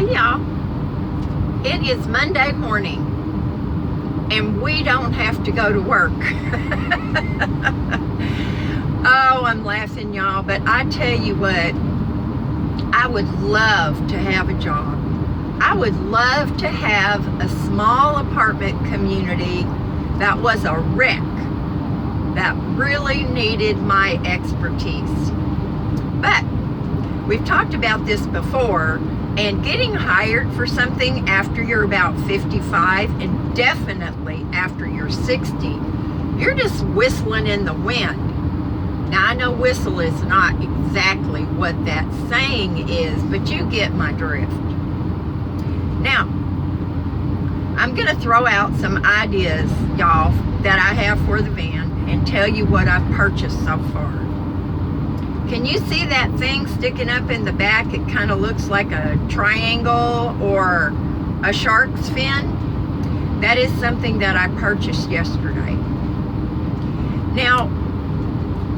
Hey y'all, it is Monday morning and we don't have to go to work. Oh, I'm laughing y'all, but I tell you what, I would love to have a job. I would love to have a small apartment community that was a wreck, that really needed my expertise. But we've talked about this before, and getting hired for something after you're about 55 and definitely after you're 60, you're just whistling in the wind. Now, I know whistle is not exactly what that saying is, but you get my drift. Now, I'm going to throw out some ideas, y'all, that I have for the van and tell you what I've purchased so far. Can you see that thing sticking up in the back? It kind of looks like a triangle or a shark's fin. That is something that I purchased yesterday. Now,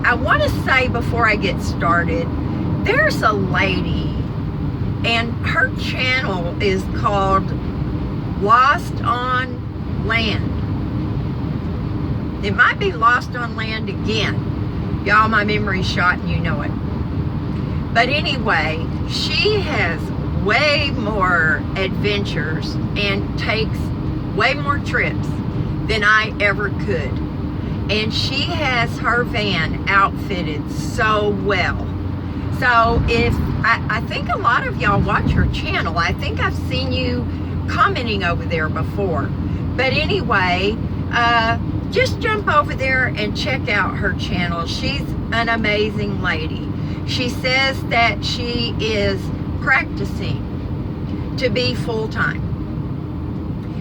I want to say before I get started, there's a lady and her channel is called Lost on Land. It might be Lost on Land again. Y'all, my memory's shot and you know it. But anyway, she has way more adventures and takes way more trips than I ever could. And she has her van outfitted so well. So I think a lot of y'all watch her channel. I think I've seen you commenting over there before. But anyway, just jump over there and check out her channel. She's an amazing lady. She says that she is practicing to be full-time.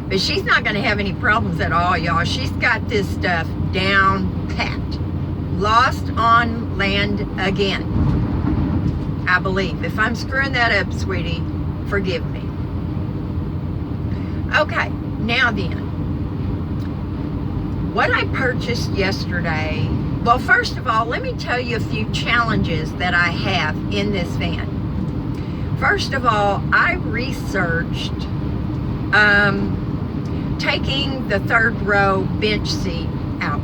But she's not going to have any problems at all, y'all. She's got this stuff down pat. Lost on Land again, I believe. If I'm screwing that up, sweetie, forgive me. Okay, now then. What I purchased yesterday, well, first of all, let me tell you a few challenges that I have in this van. First of all, I researched taking the third row bench seat out.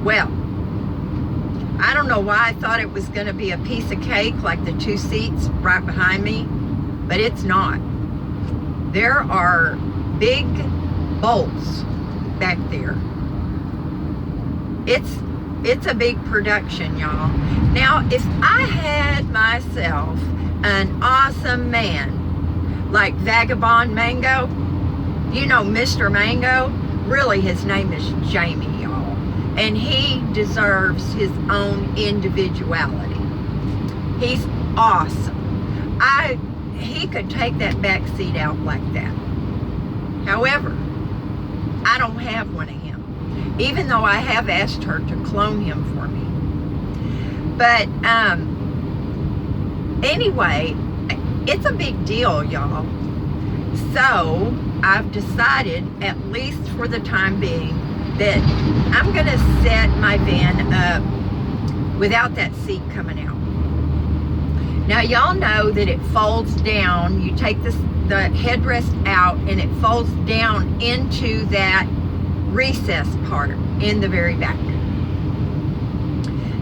Well, I don't know why I thought it was going to be a piece of cake like the two seats right behind me, but it's not. There are big bolts back there. It's a big production, y'all. Now, if I had myself an awesome man like Vagabond Mango, you know Mr. Mango, really his name is Jamie, y'all, and he deserves his own individuality. He's awesome. He could take that back seat out like that. However, I don't have one of him, even though I have asked her to clone him for me. But anyway, it's a big deal, y'all. So I've decided, at least for the time being, that I'm going to set my van up without that seat coming out. Now, y'all know that it folds down. You take the headrest out and it folds down into that recess part in the very back.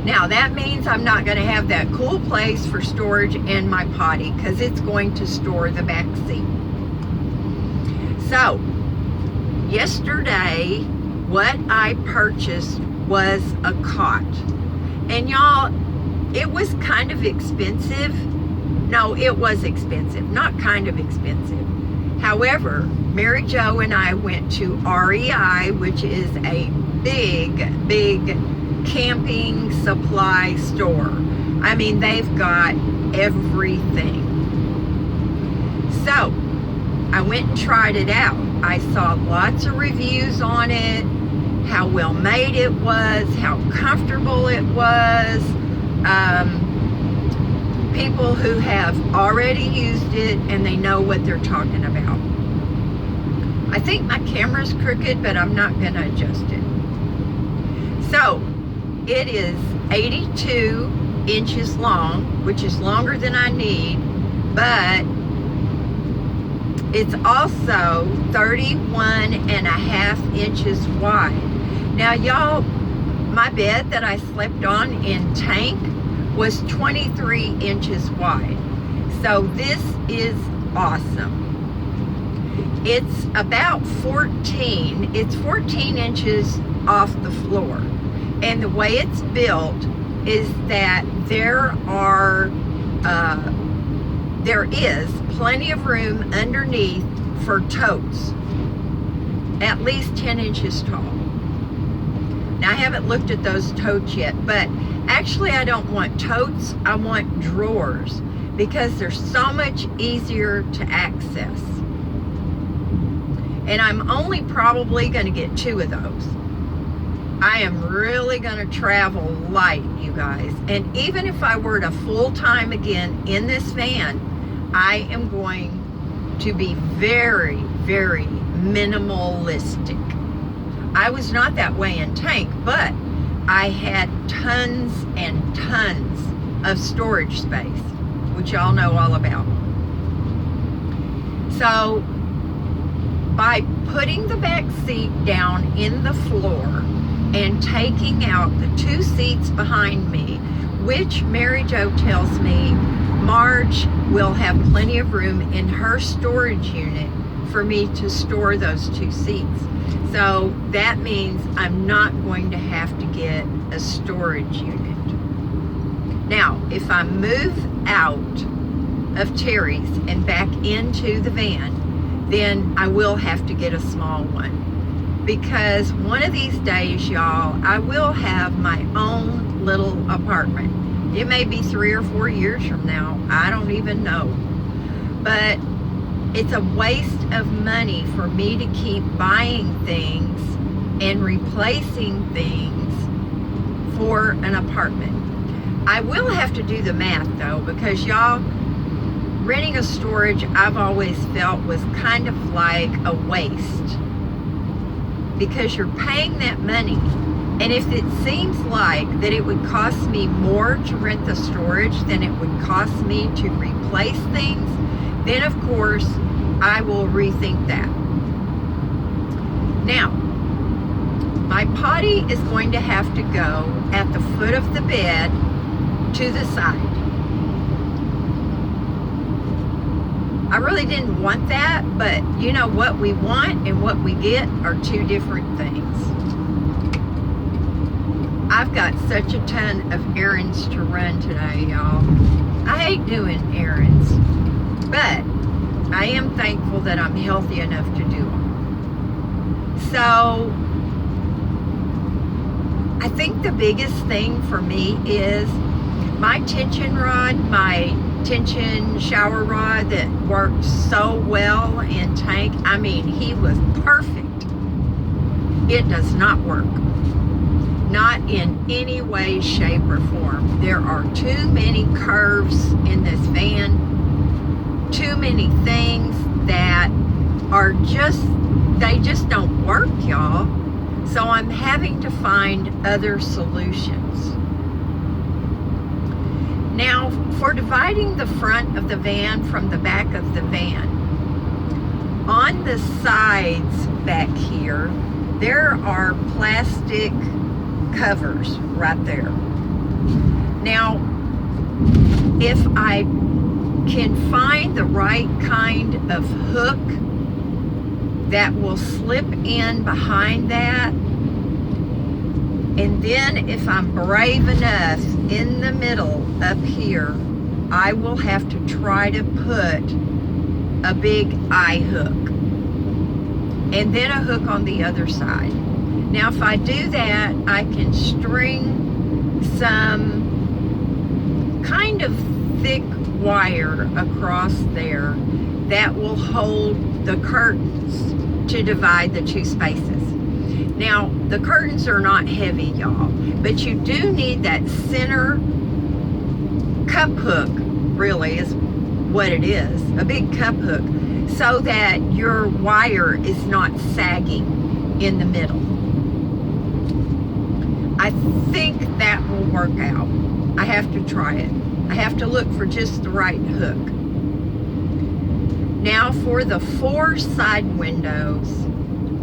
Now, that means I'm not going to have that cool place for storage in my potty because it's going to store the back seat. So, yesterday, what I purchased was a cot. And y'all, it was kind of expensive. No, it was expensive, not kind of expensive. However, Mary Jo and I went to REI, which is a big camping supply store. I mean, they've got everything. So, I went and tried it out. I saw lots of reviews on it, how well made it was, how comfortable it was. People who have already used it and they know what they're talking about. I think my camera's crooked, but I'm not going to adjust it. So, it is 82 inches long, which is longer than I need, but it's also 31.5 inches wide. Now y'all, my bed that I slept on in Tank was 23 inches wide. So this is awesome. It's about 14 inches off the floor. And the way it's built is that there is plenty of room underneath for totes, at least 10 inches tall. Now I haven't looked at those totes yet, but actually I don't want totes, I want drawers, because they're so much easier to access. And I'm only probably going to get 2 of those. I am really going to travel light, you guys. And even if I were to full-time again in this van, I am going to be very, very minimalistic. I was not that way in Tank, but I had tons and tons of storage space, which y'all know all about. So by putting the back seat down in the floor and taking out the 2 seats behind me, which Mary Jo tells me Marge will have plenty of room in her storage unit for me to store those 2 seats. So that means I'm not going to have to get a storage unit. Now, if I move out of Terry's and back into the van, then I will have to get a small one. Because one of these days, y'all, I will have my own little apartment. It may be 3 or 4 years from now. I don't even know. But it's a waste of money for me to keep buying things and replacing things for an apartment. I will have to do the math though, because y'all, renting a storage I've always felt was kind of like a waste, because you're paying that money, and if it seems like that it would cost me more to rent the storage than it would cost me to replace things, then of course I will rethink that. Now, my potty is going to have to go at the foot of the bed to the side. I really didn't want that, but you know, what we want and what we get are 2 different things. I've got such a ton of errands to run today, y'all. I hate doing errands, but I am thankful that I'm healthy enough to do them. So I think the biggest thing for me is my tension rod, my tension shower rod that worked so well in Tank. I mean, he was perfect. It does not work. Not in any way, shape, or form. There are too many curves in this van. Too many things that are they just don't work, y'all. So I'm having to find other solutions. Now, for dividing the front of the van from the back of the van, on the sides back here, there are plastic covers right there. Now, if I can find the right kind of hook that will slip in behind that, and then if I'm brave enough in the middle up here, I will have to try to put a big eye hook and then a hook on the other side. Now if I do that, I can string some kind of thick wire across there that will hold the curtains to divide the 2 spaces. Now, the curtains are not heavy, y'all, but you do need that center cup hook, really is what it is, a big cup hook, so that your wire is not sagging in the middle. I think that will work out. I have to try it. I have to look for just the right hook. Now for the 4 side windows,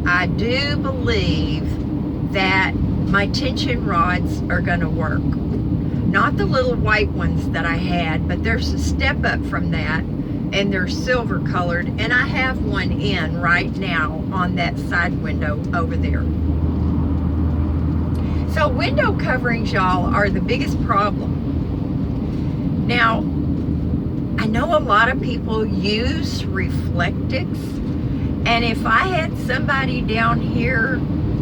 I do believe that my tension rods are going to work. Not the little white ones that I had, but there's a step up from that, and they're silver colored, and I have one in right now on that side window over there. So window coverings, y'all, are the biggest problem. Now, I know a lot of people use Reflectix, and if I had somebody down here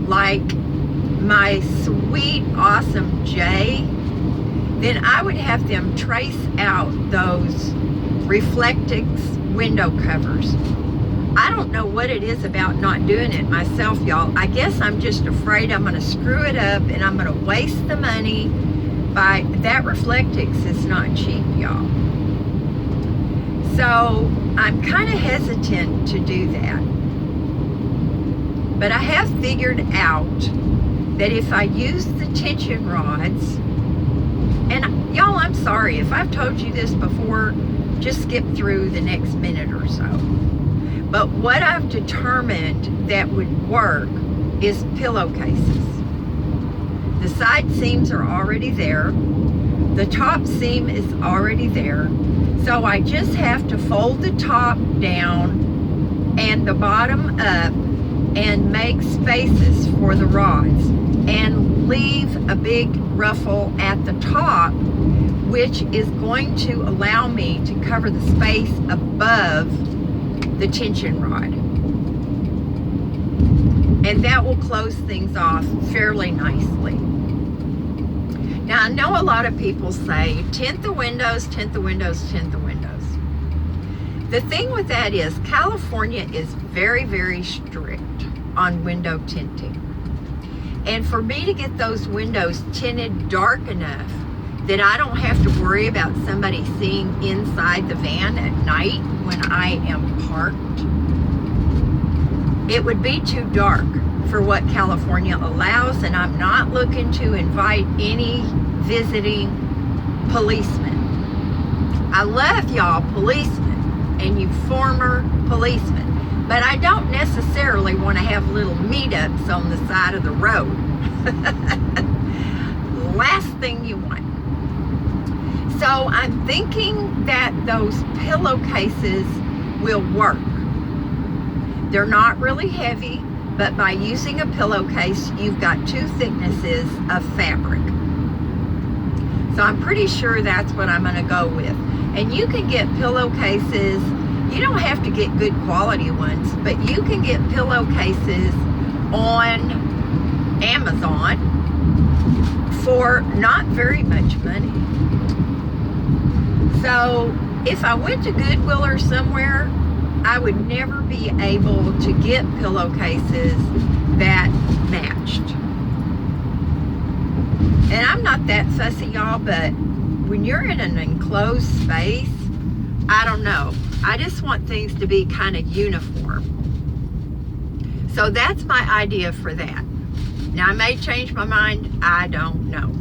like my sweet, awesome Jay, then I would have them trace out those Reflectix window covers. I don't know what it is about not doing it myself, y'all. I guess I'm just afraid I'm going to screw it up and I'm going to waste the money. That Reflectix is not cheap, y'all. So I'm kind of hesitant to do that. But I have figured out that if I use the tension rods, and y'all, I'm sorry if I've told you this before, just skip through the next minute or so. But what I've determined that would work is pillowcases. The side seams are already there. The top seam is already there. So I just have to fold the top down and the bottom up and make spaces for the rods and leave a big ruffle at the top, which is going to allow me to cover the space above the tension rod. And that will close things off fairly nicely. Now, I know a lot of people say, tint the windows, tint the windows, tint the windows. The thing with that is, California is very, very strict on window tinting. And for me to get those windows tinted dark enough that I don't have to worry about somebody seeing inside the van at night when I am parked, it would be too dark for what California allows, and I'm not looking to invite any visiting policemen. I love y'all policemen and you former policemen, but I don't necessarily want to have little meetups on the side of the road. Last thing you want. So I'm thinking that those pillowcases will work. They're not really heavy, but by using a pillowcase, you've got 2 thicknesses of fabric. So I'm pretty sure that's what I'm going to go with. And you can get pillowcases. You don't have to get good quality ones, but you can get pillowcases on Amazon for not very much money. So if I went to Goodwill or somewhere, I would never be able to get pillowcases that matched. And I'm not that fussy, y'all, but when you're in an enclosed space, I don't know. I just want things to be kind of uniform. So that's my idea for that. Now, I may change my mind. I don't know.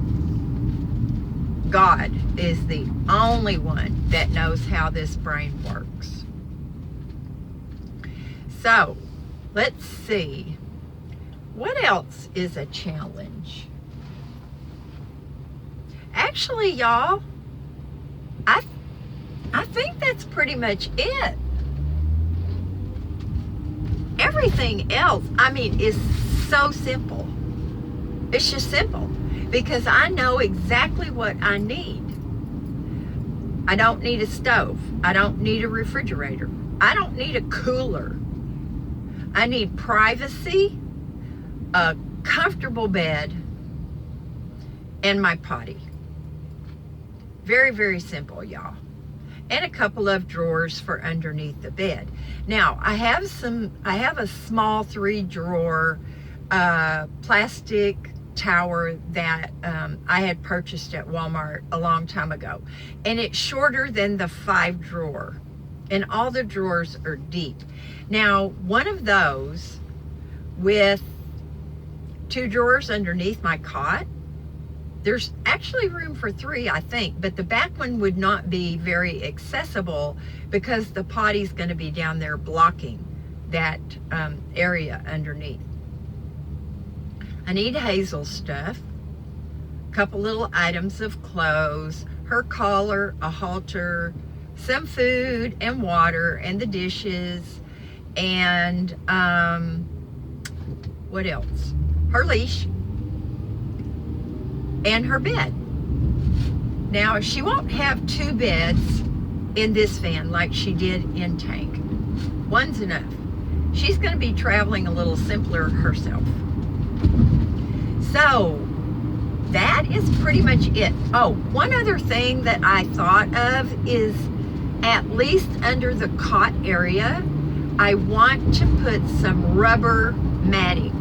God is the only one that knows how this brain works. So, let's see. What else is a challenge? Actually, y'all, I think that's pretty much it. Everything else, I mean, is so simple. It's just simple because I know exactly what I need. I don't need a stove. I don't need a refrigerator. I don't need a cooler. I need privacy, a comfortable bed, and my potty. Very, very simple, y'all. And a couple of drawers for underneath the bed. Now, I have a small 3-drawer plastic tower that I had purchased at Walmart a long time ago. And it's shorter than the 5-drawer. And all the drawers are deep. Now, one of those with 2 drawers underneath my cot There's actually room for 3, I think, but the back one would not be very accessible because the potty's going to be down there blocking that area underneath. I need Hazel's stuff, a couple little items of clothes, her collar, a halter, some food and water and the dishes, and what else? Her leash and her bed. Now, she won't have 2 beds in this van like she did in Tank. One's enough. She's going to be traveling a little simpler herself. So, that is pretty much it. Oh, one other thing that I thought of is, at least under the cot area, I want to put some rubber matting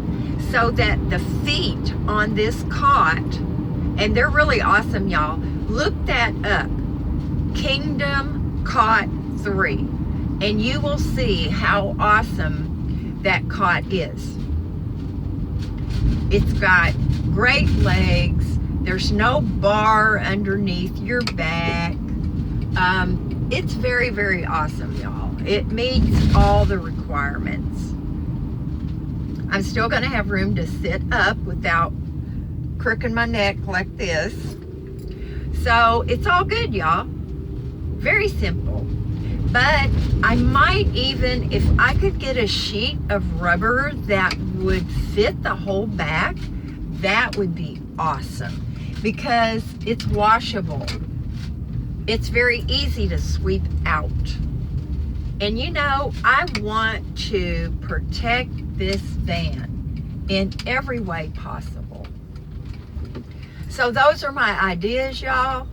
so that the feet on this cot, and they're really awesome, y'all. Look that up, Kingdom Cot 3, and you will see how awesome that cot is. It's got great legs. There's no bar underneath your back. It's very, very awesome, y'all. It meets all the requirements. I'm still going to have room to sit up without crooking my neck like this. So it's all good, y'all. Very simple. But I might even, if I could get a sheet of rubber that would fit the whole back, that would be awesome, because it's washable. It's very easy to sweep out. And you know, I want to protect this van in every way possible. So those are my ideas, y'all.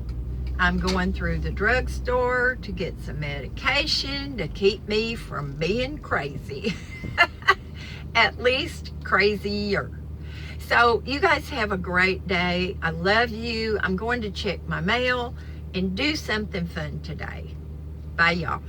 I'm going through the drugstore to get some medication to keep me from being crazy. At least crazier. So you guys have a great day. I love you. I'm going to check my mail and do something fun today. Bye, y'all.